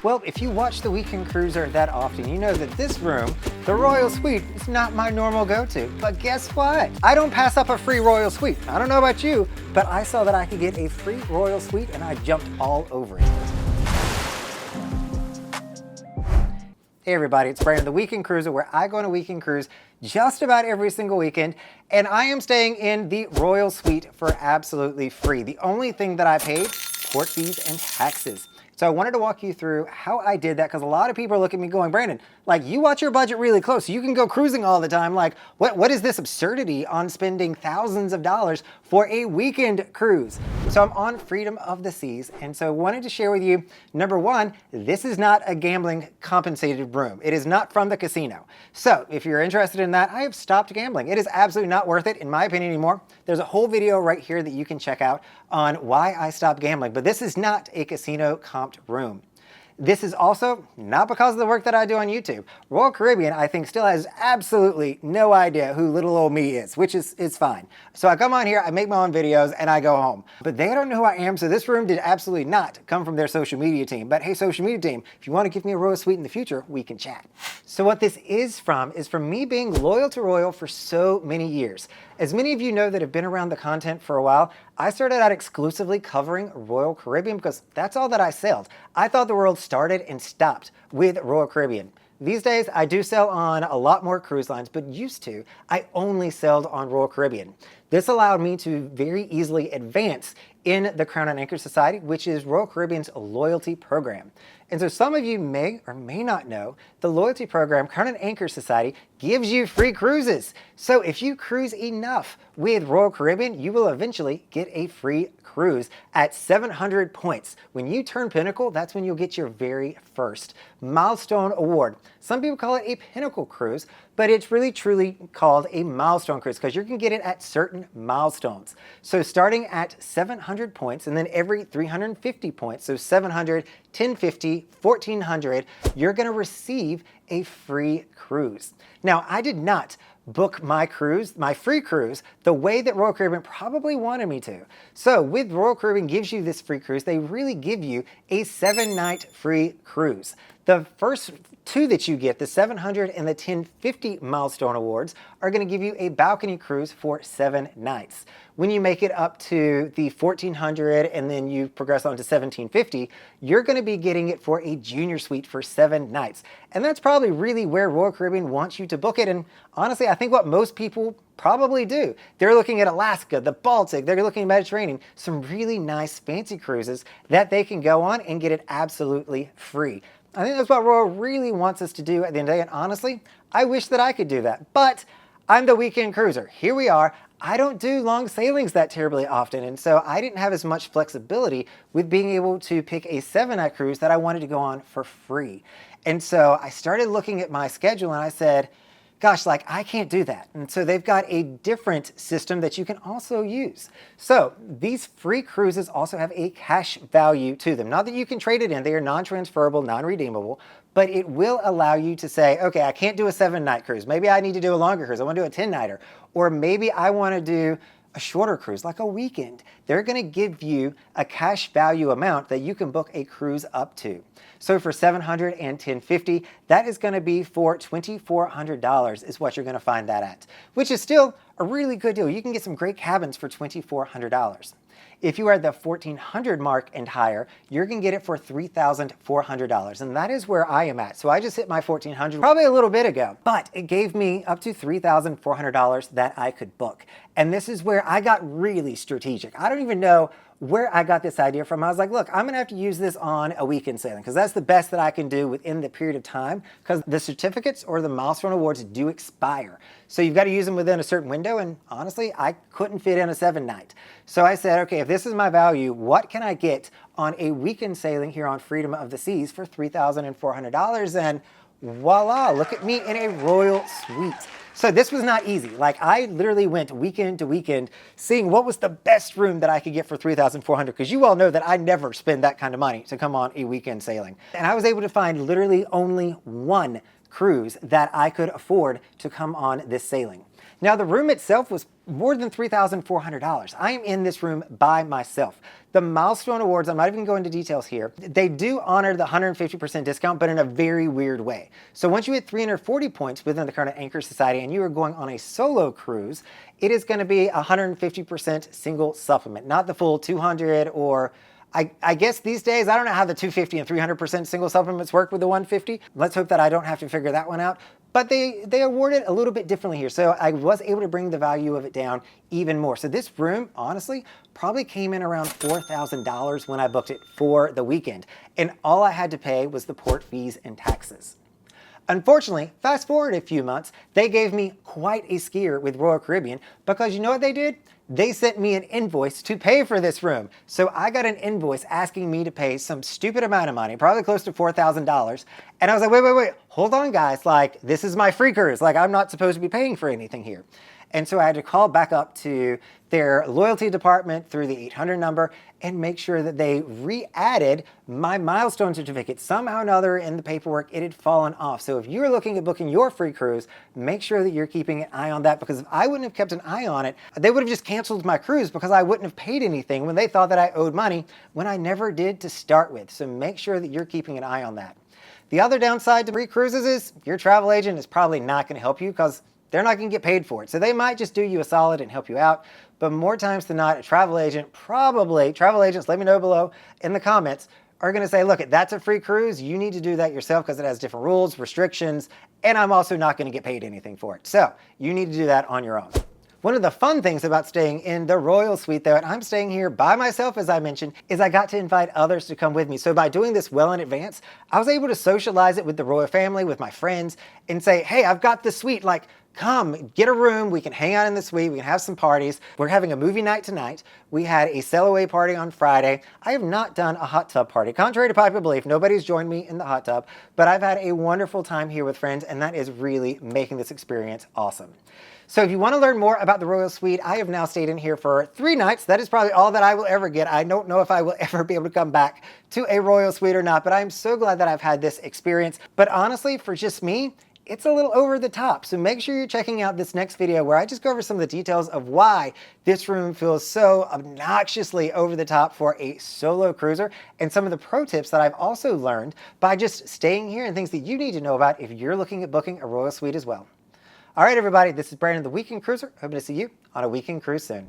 Well, if you watch the Weekend Cruiser that often, you know that this room, the Royal Suite, is not my normal go-to. But guess what? I don't pass up a free Royal Suite. I don't know about you, but I saw that I could get a free Royal Suite and I jumped all over it. Hey everybody, it's Brandon, the Weekend Cruiser, where I go on a weekend cruise just about every single weekend, and I am staying in the Royal Suite for absolutely free. The only thing that I paid, port fees and taxes. So I wanted to walk you through how I did that, because a lot of people are looking at me going, Brandon, like, you watch your budget really close. You can go cruising all the time. Like, what is this absurdity on spending thousands of dollars for a weekend cruise? So I'm on Freedom of the Seas, and so I wanted to share with you, number one, this is not a gambling compensated room. It is not from the casino. So if you're interested in that, I have stopped gambling. It is absolutely not worth it, in my opinion, anymore. There's a whole video right here that you can check out on why I stopped gambling, but this is not a casino comped room. This is also not because of the work that I do on YouTube. Royal Caribbean, I think, still has absolutely no idea who little old me is, which is fine. So I come on here, I make my own videos, and I go home. But they don't know who I am, so this room did absolutely not come from their social media team. But hey, social media team, if you want to give me a Royal Suite in the future, we can chat. So what this is from me being loyal to Royal for so many years. As many of you know that have been around the content for a while, I started out exclusively covering Royal Caribbean because that's all that I sailed. I thought the world started and stopped with Royal Caribbean. These days, I do sail on a lot more cruise lines, but used to, I only sailed on Royal Caribbean. This allowed me to very easily advance in the Crown and Anchor Society, which is Royal Caribbean's loyalty program. And so some of you may or may not know, the loyalty program, Crown and Anchor Society, gives you free cruises. So if you cruise enough with Royal Caribbean, you will eventually get a free cruise at 700 points. When you turn Pinnacle, that's when you'll get your very first Milestone Award. Some people call it a Pinnacle cruise, but it's really truly called a Milestone cruise because you can get it at certain milestones. So starting at 700 points and then every 350 points, so 700, 1050, 1400, you're going to receive a free cruise. Now, I did not book my cruise, my free cruise, the way that Royal Caribbean probably wanted me to. So with Royal Caribbean gives you this free cruise, they really give you a 7-night free cruise. The first two that you get, the 700 and the 1050 Milestone Awards, are going to give you a balcony cruise for 7 nights. When you make it up to the 1400 and then you progress on to 1750, you're going to be getting it for a junior suite for 7 nights. And that's probably really where Royal Caribbean wants you to book it. And honestly, I think what most people probably do. They're looking at Alaska, the Baltic, they're looking at Mediterranean, some really nice fancy cruises that they can go on and get it absolutely free. I think that's what Royal really wants us to do at the end of the day, and honestly, I wish that I could do that, but I'm the Weekend Cruiser. Here we are. I don't do long sailings that terribly often, and so I didn't have as much flexibility with being able to pick a 7-night cruise that I wanted to go on for free. And so I started looking at my schedule and I said, gosh, like, I can't do that. And so they've got a different system that you can also use. So these free cruises also have a cash value to them. Not that you can trade it in, they are non-transferable, non-redeemable, but it will allow you to say, okay, I can't do a 7-night cruise. Maybe I need to do a longer cruise. I want to do a 10-nighter. Or maybe I want to do a shorter cruise, like a weekend. They're going to give you a cash value amount that you can book a cruise up to. So for 700 and 1050, that is going to be for $2,400 is what you're going to find that at, which is still a really good deal. You can get some great cabins for $2,400. If you are at the 1400 mark and higher, you're going to get it for $3,400, and that is where I am at. So I just hit my 1400 probably a little bit ago, but it gave me up to $3,400 that I could book. And this is where I got really strategic. I don't even know where I got this idea from. I was like, look, I'm gonna have to use this on a weekend sailing because that's the best that I can do within the period of time, because the certificates or the Milestone Awards do expire. So you've got to use them within a certain window, and honestly, I couldn't fit in a 7-night. So I said, okay, if this is my value, what can I get on a weekend sailing here on Freedom of the Seas for $3,400? And voila, look at me in a Royal Suite. So this was not easy. Like, I literally went weekend to weekend seeing what was the best room that I could get for $3,400, because you all know that I never spend that kind of money to come on a weekend sailing. And I was able to find literally only one cruise that I could afford to come on this sailing. Now, the room itself was more than $3,400. I am in this room by myself. The Milestone Awards, I'm not even going into details here, they do honor the 150% discount, but in a very weird way. So once you hit 340 points within the current Anchor Society and you are going on a solo cruise, it is going to be 150% single supplement, not the full 200 or I guess these days, I don't know how the 250 and 300% single supplements work with the 150. Let's hope that I don't have to figure that one out. But they award it a little bit differently here. So I was able to bring the value of it down even more. So this room, honestly, probably came in around $4,000 when I booked it for the weekend. And all I had to pay was the port fees and taxes. Unfortunately, fast forward a few months, they gave me quite a scare with Royal Caribbean because you know what they did? They sent me an invoice to pay for this room. So I got an invoice asking me to pay some stupid amount of money, probably close to $4,000. And I was like, wait, hold on guys, like this is my free cruise. Like I'm not supposed to be paying for anything here. And so I had to call back up to their loyalty department through the 800 number and make sure that they re-added my milestone certificate. Somehow or another in the paperwork, it had fallen off. So if you're looking at booking your free cruise, make sure that you're keeping an eye on that, because if I wouldn't have kept an eye on it, they would have just canceled my cruise because I wouldn't have paid anything when they thought that I owed money when I never did to start with. So make sure that you're keeping an eye on that. The other downside to free cruises is your travel agent is probably not going to help you because they're not going to get paid for it. So they might just do you a solid and help you out. But more times than not, a travel agent, travel agents, let me know below in the comments, are going to say, look, that's a free cruise. You need to do that yourself because it has different rules, restrictions, and I'm also not going to get paid anything for it. So you need to do that on your own. One of the fun things about staying in the Royal Suite, though, and I'm staying here by myself, as I mentioned, is I got to invite others to come with me. So by doing this well in advance, I was able to socialize it with the royal family, with my friends, and say, hey, I've got the suite. Like, come, get a room, we can hang out in the suite, we can have some parties. We're having a movie night tonight. We had a sail-away party on Friday. I have not done a hot tub party. Contrary to popular belief, nobody's joined me in the hot tub, but I've had a wonderful time here with friends, and that is really making this experience awesome. So if you want to learn more about the Royal Suite, I have now stayed in here for 3 nights. That is probably all that I will ever get. I don't know if I will ever be able to come back to a Royal Suite or not, but I'm so glad that I've had this experience. But honestly, for just me, it's a little over the top. So make sure you're checking out this next video where I just go over some of the details of why this room feels so obnoxiously over the top for a solo cruiser, and some of the pro tips that I've also learned by just staying here and things that you need to know about if you're looking at booking a Royal Suite as well. All right, everybody, this is Brandon, the Weekend Cruiser. Hoping to see you on a Weekend Cruise soon.